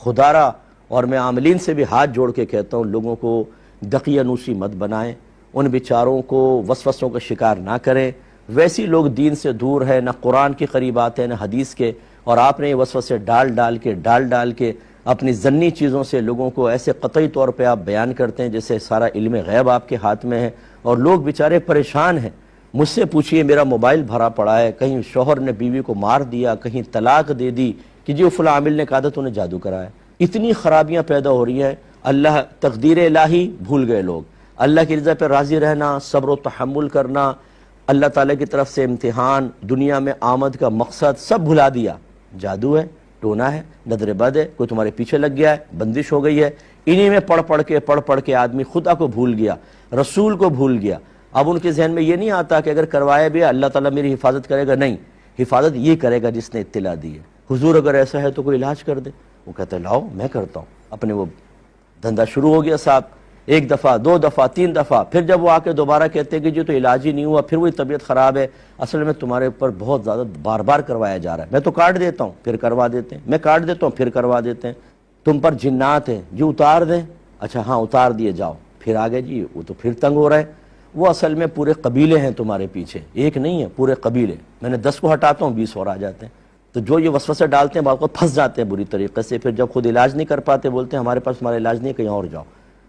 خدارہ، اور میں عاملین سے بھی ہاتھ جوڑ کے کہتا ہوں لوگوں کو دقیانوسی مت بنائیں، ان بیچاروں کو وسوسوں کا شکار نہ کریں۔ ویسی لوگ دین سے دور ہے، نہ قرآن کے قریب آتے ہیں نہ حدیث کے، اور آپ نے یہ وسوسے ڈال کے اپنی ذنی چیزوں سے لوگوں کو ایسے قطعی طور پہ آپ بیان کرتے ہیں جیسے سارا علم غیب آپ کے ہاتھ میں ہے، اور لوگ بیچارے پریشان ہیں۔ مجھ سے پوچھئے میرا موبائل بھرا پڑا ہے، کہیں شوہر نے بیوی کو مار دیا، کہیں طلاق دے دی، کہ جی فلاں عامل نے کہا تھا تو نے جادو کرایا۔ اتنی خرابیاں پیدا ہو رہی ہیں۔ اللہ تقدیر الہی بھول گئے لوگ، اللہ کی رضا پہ راضی رہنا، صبر و تحمل کرنا، اللہ تعالیٰ کی طرف سے امتحان، دنیا میں آمد کا مقصد سب بھلا دیا۔ جادو ہے، ٹونا ہے، نظر بد ہے، کوئی تمہارے پیچھے لگ گیا ہے، بندش ہو گئی ہے، انہی میں پڑھ کے آدمی خدا کو بھول گیا، رسول کو بھول گیا۔ اب ان کے ذہن میں یہ نہیں آتا کہ اگر کروایا بھی اللہ تعالیٰ میری حفاظت کرے گا، نہیں، حفاظت یہ کرے گا جس نے اطلاع دی ہے۔ حضور اگر ایسا ہے تو کوئی علاج کر دے، وہ کہتے ہیں لاؤ میں کرتا ہوں۔ اپنے وہ دھندا شروع ہو گیا صاحب، ایک دفعہ، دو دفعہ، تین دفعہ، پھر جب وہ آ کے دوبارہ کہتے ہیں کہ جو تو علاج ہی نہیں ہوا، پھر وہی طبیعت خراب ہے، اصل میں تمہارے اوپر بہت زیادہ بار بار کروایا جا رہا ہے، میں تو کاٹ دیتا ہوں پھر کروا دیتے ہیں، میں کاٹ دیتا ہوں پھر کروا دیتے ہیں، تم پر جنات ہیں جو اتار دیں، اچھا ہاں اتار دیے جاؤ، پھر آگے جی وہ تو پھر تنگ ہو رہا ہے، وہ اصل میں پورے قبیلے ہیں تمہارے پیچھے، ایک نہیں ہے پورے قبیلے، میں نے 10 کو ہٹاتا ہوں 20 اور آ جاتے ہیں۔ تو جو یہ وسوسے ڈالتے ہیں بعض کو پھنس جاتے ہیں بری طریقے سے، پھر جب خود علاج نہیں کر پاتے بولتے ہیں ہمارے پاس ہمارا علاج نہیں ہے کہیں اور جاؤ،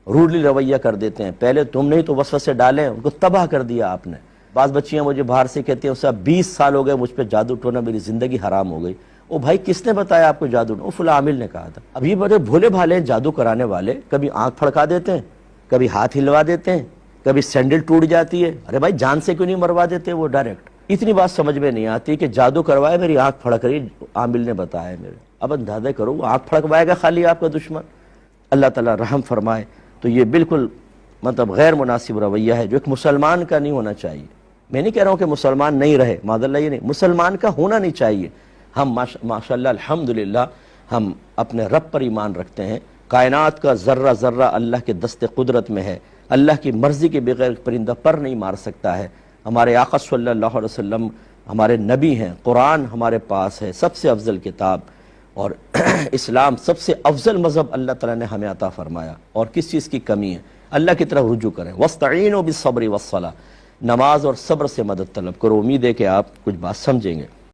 روڈلی رویہ کر دیتے ہیں۔ پہلے تم نہیں تو وسوسے ڈالیں، ان کو تباہ کر دیا آپ نے۔ بعض بچیاں مجھے باہر سے کہتی ہیں صاحب 20 سال ہو گئے مجھ پہ جادو ٹونا، میری زندگی حرام ہو گئی۔ او بھائی کس نے بتایا آپ کو جادو ٹونا؟ فلاں عامل نے کہا تھا۔ اب یہ بڑے بھولے بھالے جادو کرانے والے، کبھی آنکھ پھڑکا دیتے ہیں، کبھی ہاتھ ہلوا دیتے ہیں، کبھی سینڈل ٹوٹ جاتی ہے، ارے بھائی جان سے کیوں نہیں مروا دیتے وہ ڈائریکٹ؟ اتنی بات سمجھ میں نہیں آتی کہ جادو کروایا میری آنکھ پھڑک رہی، عامل نے بتایا میرے۔ اب اندازہ کرو وہ آنکھ پھڑکوائے گا خالی آپ کا دشمن؟ اللہ تعالیٰ رحم فرمائے۔ تو یہ بالکل مطلب غیر مناسب رویہ ہے جو ایک مسلمان کا نہیں ہونا چاہیے۔ میں نہیں کہہ رہا ہوں کہ مسلمان نہیں رہے، معاذ اللہ یہ نہیں، مسلمان کا ہونا نہیں چاہیے۔ ہم ماشاءاللہ الحمدللہ ہم اپنے رب پر ایمان رکھتے ہیں، کائنات کا ذرہ ذرہ اللہ کے دست قدرت میں ہے، اللہ کی مرضی کے بغیر پرندہ پر نہیں مار سکتا ہے۔ ہمارے آقا صلی اللہ علیہ وسلم ہمارے نبی ہیں، قرآن ہمارے پاس ہے، سب سے افضل کتاب، اور اسلام سب سے افضل مذہب اللہ تعالیٰ نے ہمیں عطا فرمایا، اور کس چیز کی کمی ہے؟ اللہ کی طرف رجوع کریں۔ وَاسْتَعِينُوا بِالصَّبْرِ وَالصَّلَاةِ، نماز اور صبر سے مدد طلب کرو۔ امید ہے کہ آپ کچھ بات سمجھیں گے۔